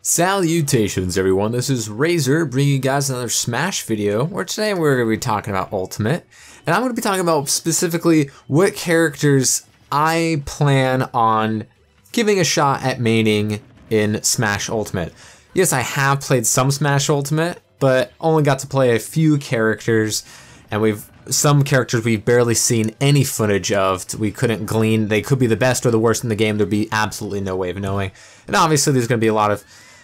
Salutations everyone, this is Razor bringing you guys another Smash video, where today we're going to be talking about Ultimate, and I'm going to be talking about specifically what characters I plan on giving a shot at maining in Smash Ultimate. Yes, I have played some Smash Ultimate, but only got to play a few characters, and some characters we've barely seen any footage of. We couldn't glean, they could be the best or the worst in the game, there'd be absolutely no way of knowing. And obviously there's going to be a lot of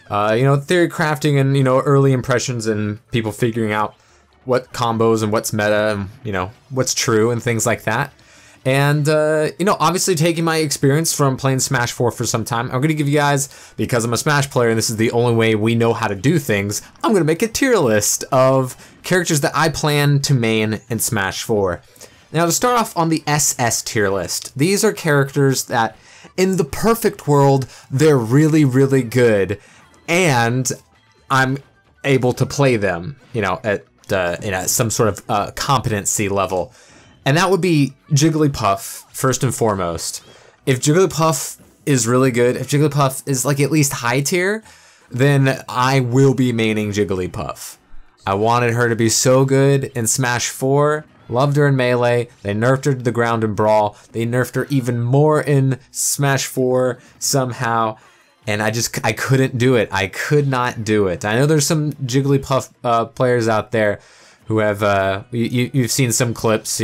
theory crafting and, early impressions and people figuring out what combos and what's meta and, what's true and things like that. And, obviously taking my experience from playing Smash 4 for some time, I'm going to give you guys, because I'm a Smash player and this is the only way we know how to do things, I'm going to make a tier list of characters that I plan to main in Smash 4. Now to start off on the SS tier list, these are characters that, in the perfect world, they're really, really good. And I'm able to play them, at some sort of competency level. And that would be Jigglypuff, first and foremost. If Jigglypuff is really good, if Jigglypuff is like at least high tier, then I will be maining Jigglypuff. I wanted her to be so good in Smash 4, loved her in Melee, they nerfed her to the ground in Brawl, they nerfed her even more in Smash 4 somehow. And I couldn't do it. I could not do it. I know there's some Jigglypuff players out there who have, you've seen some clips,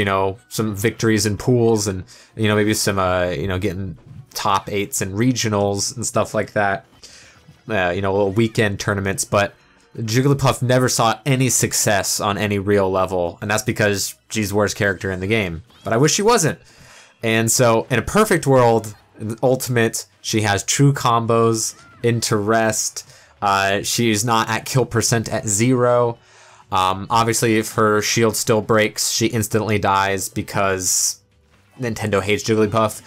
some victories in pools and, maybe some, getting top 8s and regionals and stuff like that. Little weekend tournaments, but Jigglypuff never saw any success on any real level. And that's because she's the worst character in the game. But I wish she wasn't. And so in a perfect world, in Ultimate, she has true combos into rest. She's not at kill percent at 0. Obviously, if her shield still breaks, she instantly dies because Nintendo hates Jigglypuff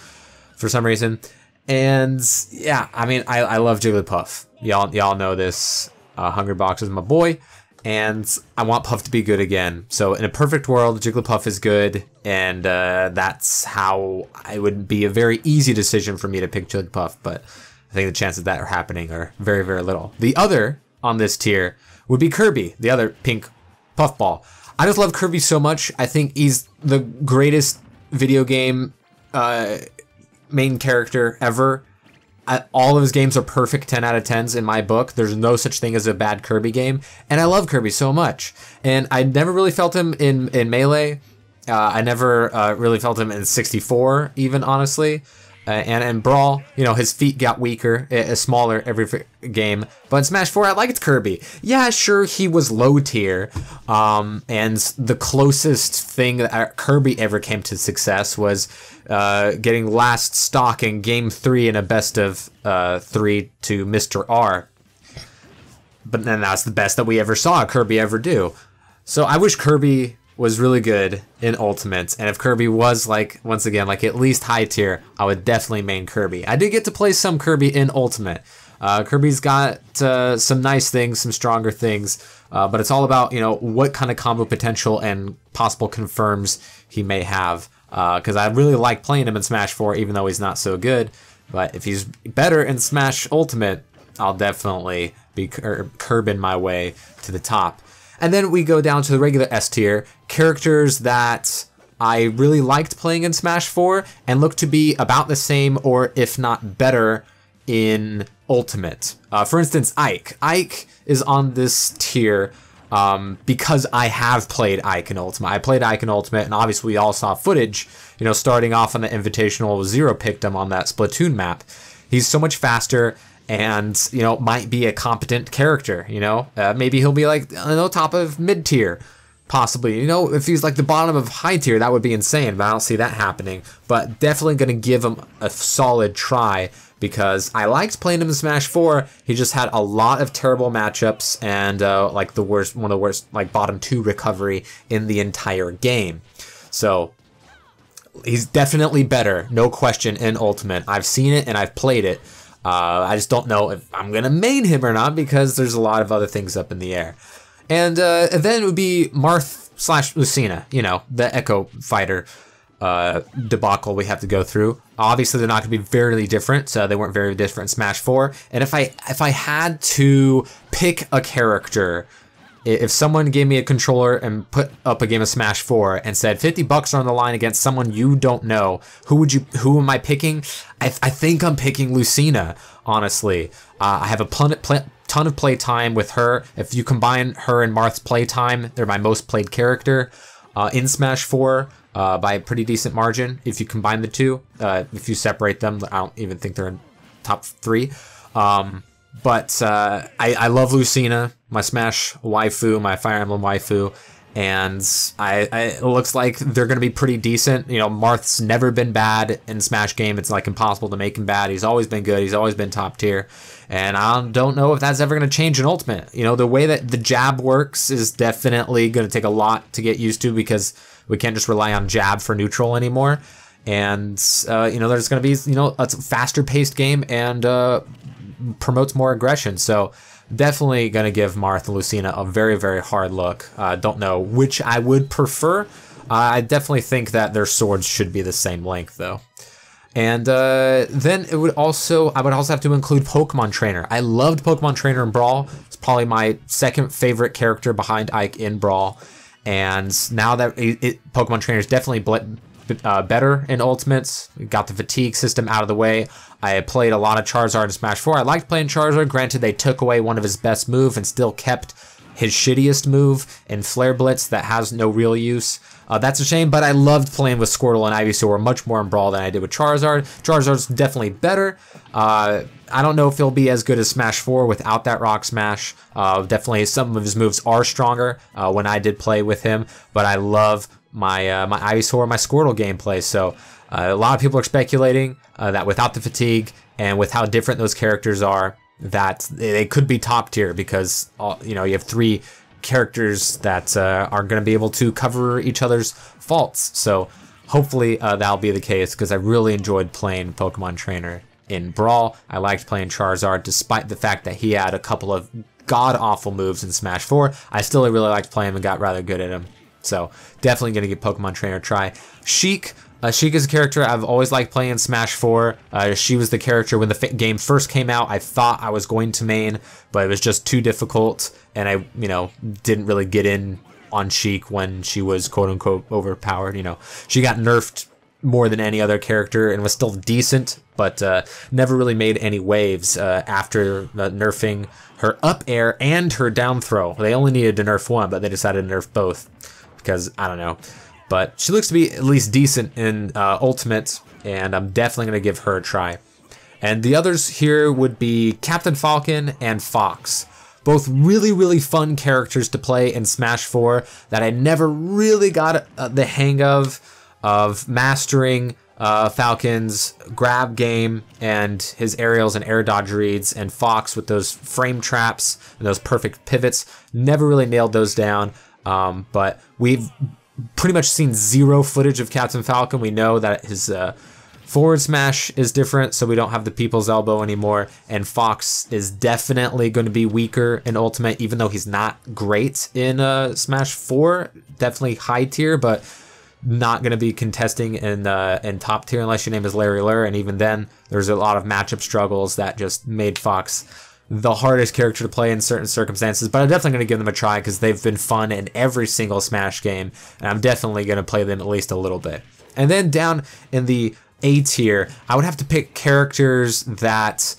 for some reason. And yeah, I mean, I love Jigglypuff. Y'all know this. Hungrybox is my boy. And I want Puff to be good again. So in a perfect world, Jigglypuff is good, and that's how it would be a very easy decision for me to pick Jigglypuff, but I think the chances of that are happening are very, very little. The other on this tier would be Kirby, the other pink puffball. I just love Kirby so much. I think he's the greatest video game main character ever. All of his games are perfect 10 out of 10s in my book. There's no such thing as a bad Kirby game. And I love Kirby so much. And I never really felt him in Melee. I never really felt him in 64, even, honestly. And in Brawl, his feet got weaker, smaller every game. But in Smash 4, I liked Kirby. Yeah, sure, he was low tier. And the closest thing that Kirby ever came to success was getting last stock in Game 3 in a best of 3 to Mr. R. But then that's the best that we ever saw Kirby ever do. So I wish Kirby was really good in Ultimate, and if Kirby was, once again, at least high tier, I would definitely main Kirby. I did get to play some Kirby in Ultimate. Kirby's got some nice things, some stronger things, but it's all about, what kind of combo potential and possible confirms he may have. Because I really like playing him in Smash 4, even though he's not so good. But if he's better in Smash Ultimate, I'll definitely be curbing my way to the top. And then we go down to the regular S tier, characters that I really liked playing in Smash 4 and look to be about the same or if not better in Ultimate. For instance, Ike. Ike is on this tier because I have played Ike in Ultimate. I played Ike in Ultimate, and obviously we all saw footage, starting off on the Invitational, Zero picked him on that Splatoon map. He's so much faster and, might be a competent character, maybe he'll be top of mid tier, possibly, if he's the bottom of high tier, that would be insane, but I don't see that happening. But definitely going to give him a solid try, because I liked playing him in Smash 4. He just had a lot of terrible matchups and one of the worst bottom 2 recovery in the entire game. So he's definitely better, no question, in Ultimate. I've seen it and I've played it. I just don't know if I'm gonna main him or not, because there's a lot of other things up in the air. And then it would be Marth / Lucina, the Echo fighter. debacle we have to go through. Obviously, they're not going to be very different. So they weren't very different in Smash 4. And if I had to pick a character, if someone gave me a controller and put up a game of Smash 4 and said $50 are on the line against someone you don't know, who am I picking? I think I'm picking Lucina, honestly. I have a ton of play time with her. If you combine her and Marth's play time, they're my most played character in Smash 4 by a pretty decent margin. If you combine the two, if you separate them, I don't even think they're in top 3. But I love Lucina, my Smash waifu, my Fire Emblem waifu, and it looks like they're going to be pretty decent. You know, Marth's never been bad in Smash game. It's like impossible to make him bad. He's always been good. He's always been top tier. And I don't know if that's ever going to change in Ultimate. You know, the way that the jab works is definitely going to take a lot to get used to because we can't just rely on jab for neutral anymore. And, you know, there's going to be, you know, a faster paced game and promotes more aggression. So definitely going to give Marth and Lucina a very, very hard look. Don't know which I would prefer. I definitely think that their swords should be the same length though. And then I would also have to include Pokemon Trainer. I loved Pokemon Trainer in Brawl. It's probably my second favorite character behind Ike in Brawl. And now that Pokemon Trainer is definitely better in Ultimates, we got the fatigue system out of the way. I played a lot of Charizard in Smash 4. I liked playing Charizard. Granted, they took away one of his best moves and still kept his shittiest move in Flare Blitz that has no real use. That's a shame, but I loved playing with Squirtle and Ivysaur much more in Brawl than I did with Charizard. Charizard's definitely better. I don't know if he'll be as good as Smash 4 without that Rock Smash. Definitely some of his moves are stronger when I did play with him, but I love my my Ivysaur, my Squirtle gameplay. So a lot of people are speculating that without the fatigue and with how different those characters are, that they could be top tier because you know, you have 3 characters that are going to be able to cover each other's faults. So hopefully that'll be the case because I really enjoyed playing Pokemon Trainer in Brawl. I liked playing Charizard despite the fact that he had a couple of god-awful moves in Smash 4. I still really liked playing him and got rather good at him. So definitely going to give Pokemon Trainer a try. Sheik. Sheik is a character I've always liked playing in Smash 4. She was the character when the game first came out. I thought I was going to main, but it was just too difficult, and I, you know, didn't really get in on Sheik when she was quote-unquote overpowered. You know, she got nerfed more than any other character and was still decent, but never really made any waves after nerfing her up air and her down throw. They only needed to nerf one, but they decided to nerf both because, I don't know. But she looks to be at least decent in Ultimate, and I'm definitely going to give her a try. And the others here would be Captain Falcon and Fox. Both really, really fun characters to play in Smash 4 that I never really got the hang of mastering Falcon's grab game and his aerials and air dodge reads, and Fox with those frame traps and those perfect pivots. Never really nailed those down, but we've pretty much seen 0 footage of Captain Falcon. We know that his forward smash is different, so we don't have the people's elbow anymore, and Fox is definitely going to be weaker in Ultimate, even though he's not great in Smash 4. Definitely high tier, but not going to be contesting in top tier unless your name is Larry Lurr, and even then there's a lot of matchup struggles that just made Fox the hardest character to play in certain circumstances. But I'm definitely going to give them a try because they've been fun in every single Smash game, and I'm definitely going to play them at least a little bit. And then down in the A tier, I would have to pick characters that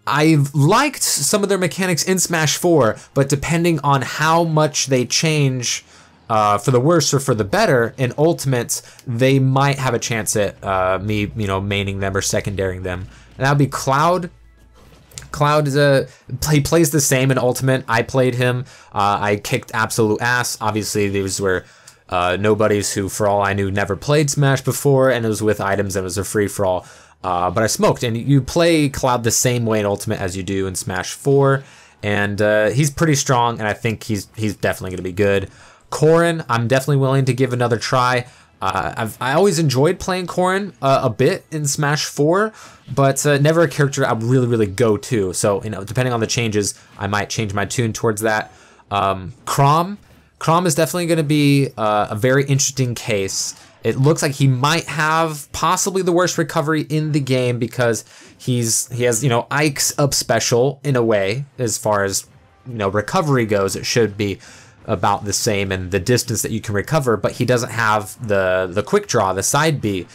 I've liked some of their mechanics in Smash 4, but depending on how much they change for the worse or for the better in Ultimate, they might have a chance at me, you know, maining them or secondarying them. And that would be Cloud. Cloud is he plays the same in Ultimate. I played him. I kicked absolute ass. Obviously, these were nobodies who, for all I knew, never played Smash before, and it was with items and it was a free-for-all. But I smoked, and you play Cloud the same way in Ultimate as you do in Smash 4, and he's pretty strong, and I think he's definitely going to be good. Corrin, I'm definitely willing to give another try. I always enjoyed playing Corrin a bit in Smash 4, but never a character I would really, really go to. So, you know, depending on the changes, I might change my tune towards that. Chrom is definitely going to be a very interesting case. It looks like he might have possibly the worst recovery in the game because he has, you know, Ike's up special in a way. As far as, you know, recovery goes, it should be about the same in the distance that you can recover, but he doesn't have the quick draw, the side B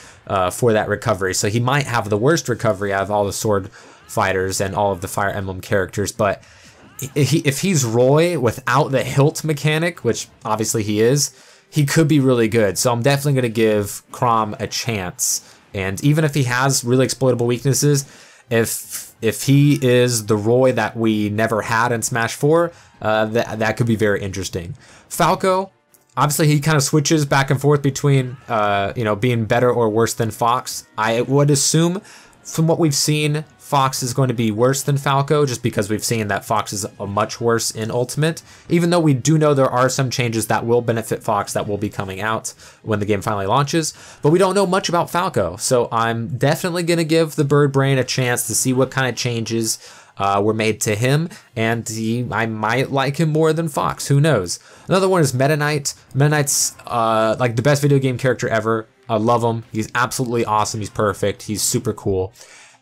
for that recovery. So he might have the worst recovery out of all the sword fighters and all of the Fire Emblem characters. But if he's Roy without the hilt mechanic, which obviously he is, he could be really good. So I'm definitely going to give Chrom a chance. And even if he has really exploitable weaknesses, if he is the Roy that we never had in Smash 4, that could be very interesting. Falco, obviously he kind of switches back and forth between you know, being better or worse than Fox. I would assume from what we've seen, Fox is going to be worse than Falco, just because we've seen that Fox is a much worse in Ultimate, even though we do know there are some changes that will benefit Fox that will be coming out when the game finally launches, but we don't know much about Falco, so I'm definitely going to give the Bird Brain a chance to see what kind of changes were made to him, and I might like him more than Fox, who knows. Another one is Meta Knight. Meta Knight's like the best video game character ever. I love him. He's absolutely awesome. He's perfect. He's super cool.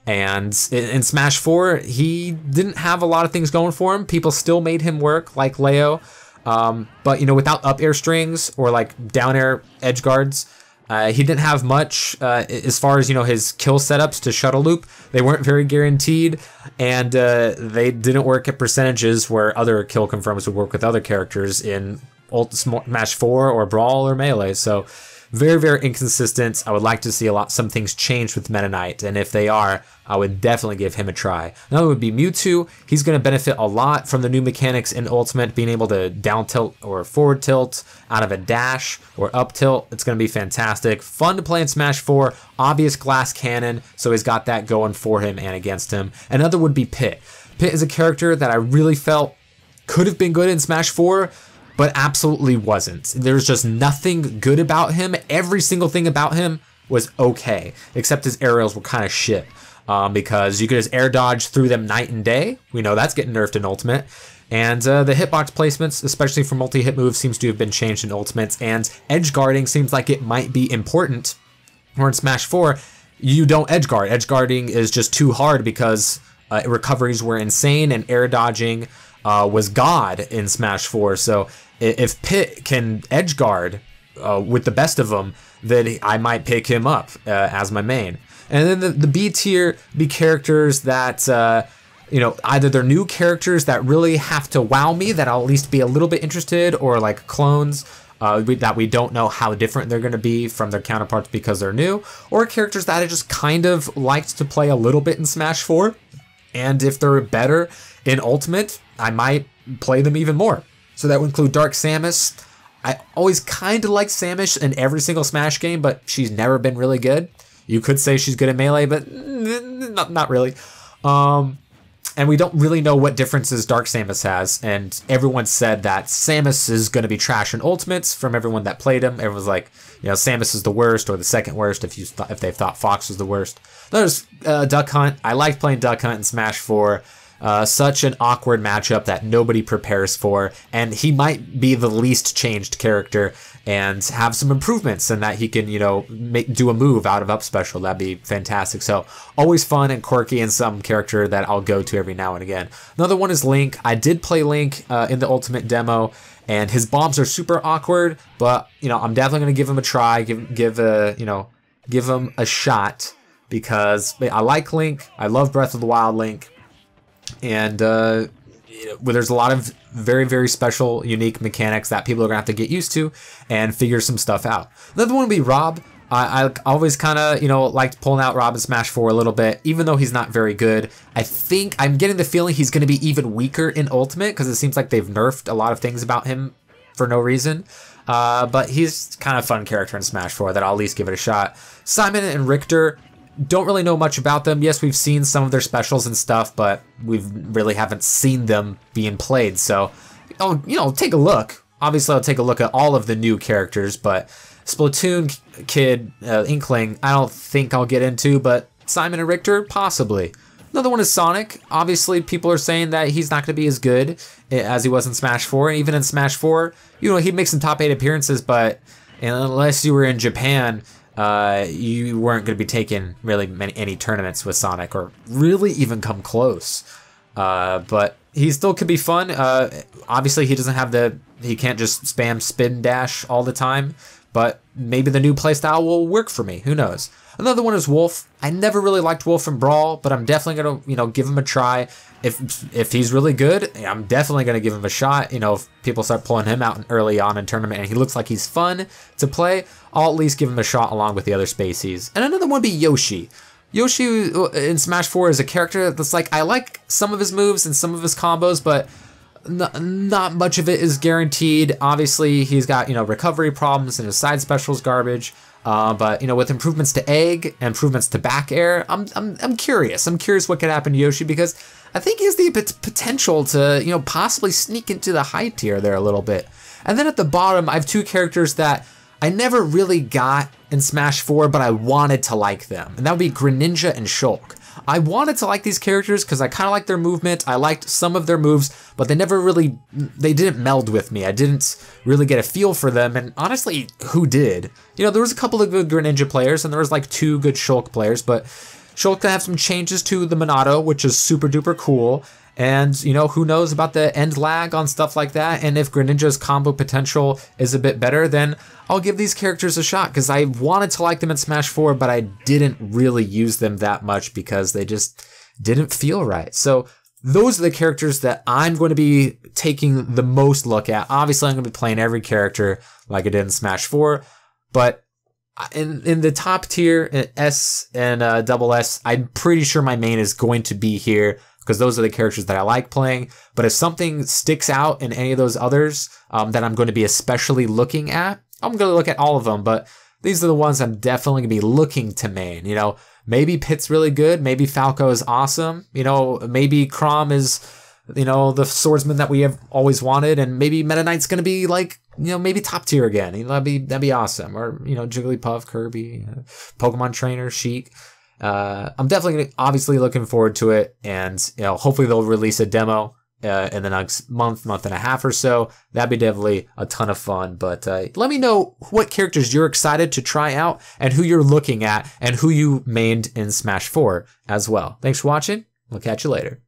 And in Smash 4, he didn't have a lot of things going for him. People still made him work, like Leo. But, you know, without up air strings or like down air edge guards, he didn't have much as far as, you know, his kill setups to shuttle loop. They weren't very guaranteed, and they didn't work at percentages where other kill confirms would work with other characters in Smash 4 or Brawl or Melee. So very, very inconsistent. I would like to see some things change with Meta Knight, and if they are, I would definitely give him a try. Another would be Mewtwo. He's going to benefit a lot from the new mechanics in Ultimate, being able to down tilt or forward tilt out of a dash or up tilt. It's going to be fantastic. Fun to play in Smash 4. Obvious glass cannon, so he's got that going for him and against him. Another would be Pit. Pit is a character that I really felt could have been good in Smash 4, but absolutely wasn't. There's just nothing good about him. Every single thing about him was okay, except his aerials were kind of shit. Because you could just air dodge through them night and day. We know that's getting nerfed in Ultimate. And the hitbox placements, especially for multi-hit moves, seems to have been changed in Ultimate. And edge guarding seems like it might be important. Or in Smash 4, you don't edge guard. Edge guarding is just too hard because recoveries were insane and air dodging was God in Smash 4. So if Pit can edge guard with the best of them, then I might pick him up as my main. And then the B tier be characters that, you know, either they're new characters that really have to wow me, that I'll at least be a little bit interested, or like clones that we don't know how different they're going to be from their counterparts because they're new, or characters that I just kind of liked to play a little bit in Smash 4. And if they're better in Ultimate, I might play them even more. So that would include Dark Samus. I always kind of like Samus in every single Smash game, but she's never been really good. You could say she's good at Melee, but not really. And we don't really know what differences Dark Samus has. And everyone said that Samus is going to be trash in Ultimates from everyone that played him. Everyone's like, you know, Samus is the worst or the second worst if they thought Fox was the worst. There's Duck Hunt. I liked playing Duck Hunt in Smash 4. Such an awkward matchup that nobody prepares for, and he might be the least changed character and have some improvements in that he can, you know, do a move out of up special. That'd be fantastic. So always fun and quirky, and some character that I'll go to every now and again. Another one is Link. I did play Link in the Ultimate demo, and his bombs are super awkward, but you know, I'm definitely gonna give him a try, give him a shot, because I like Link. I love Breath of the Wild Link. And there's a lot of very, very special, unique mechanics that people are gonna have to get used to and figure some stuff out. Another one would be Rob. I always kind of, you know, liked pulling out Rob in Smash 4 a little bit, even though he's not very good. I'm getting the feeling he's gonna be even weaker in Ultimate, because it seems like they've nerfed a lot of things about him for no reason. But he's kind of a fun character in Smash 4 that I'll at least give it a shot. Simon and Richter. Don't really know much about them. Yes, we've seen some of their specials and stuff, but we really haven't seen them being played. So, take a look. Obviously, I'll take a look at all of the new characters, but Splatoon Kid, Inkling, I don't think I'll get into, but Simon and Richter, possibly. Another one is Sonic. Obviously, people are saying that he's not going to be as good as he was in Smash 4. And even in Smash 4, you know, he'd make some top 8 appearances, but And unless you were in Japan, you weren't going to be taking really any tournaments with Sonic or really even come close. But he still could be fun. Obviously, he can't just spam spin dash all the time, but maybe the new playstyle will work for me. Who knows? Another one is Wolf. I never really liked Wolf in Brawl, but I'm definitely gonna, give him a try. If he's really good, I'm definitely gonna give him a shot. If people start pulling him out early on in tournament and he looks like he's fun to play, I'll at least give him a shot along with the other Spaceys. And another one would be Yoshi. Yoshi in Smash 4 is a character that's like, I like some of his moves and some of his combos, but not much of it is guaranteed. Obviously, he's got, recovery problems and his side specials garbage. But with improvements to egg, improvements to back air, I'm curious. I'm curious what could happen to Yoshi because I think he has the potential to, possibly sneak into the high tier there a little bit. And then at the bottom, I have two characters that I never really got in Smash 4, but I wanted to like them. And that would be Greninja and Shulk. I wanted to like these characters because I kind of liked their movement. I liked some of their moves, but they didn't meld with me. I didn't really get a feel for them. And honestly, who did? There was a couple of good Greninja players and there was like 2 good Shulk players, but Shulk can have some changes to the Monado, which is super duper cool. And, who knows about the end lag on stuff like that. And if Greninja's combo potential is a bit better, then I'll give these characters a shot because I wanted to like them in Smash 4, but I didn't really use them that much because they just didn't feel right. So those are the characters that I'm going to be taking the most look at. Obviously, I'm going to be playing every character like I did in Smash 4, but in the top tier, S and double S, I'm pretty sure my main is going to be here because those are the characters that I like playing. But if something sticks out in any of those others that I'm going to be especially looking at, I'm going to look at all of them, but these are the ones I'm definitely going to be looking to main. Maybe Pit's really good. Maybe Falco is awesome. Maybe Chrom is, the swordsman that we have always wanted. And maybe Meta Knight's going to be like, maybe top tier again. That'd be awesome. Or, Jigglypuff, Kirby, Pokemon Trainer, Sheik. I'm definitely obviously looking forward to it. And, hopefully they'll release a demo in the next month and a half or so. That'd be definitely a ton of fun. But let me know what characters you're excited to try out and who you're looking at and who you mained in Smash 4 as well. Thanks for watching. We'll catch you later.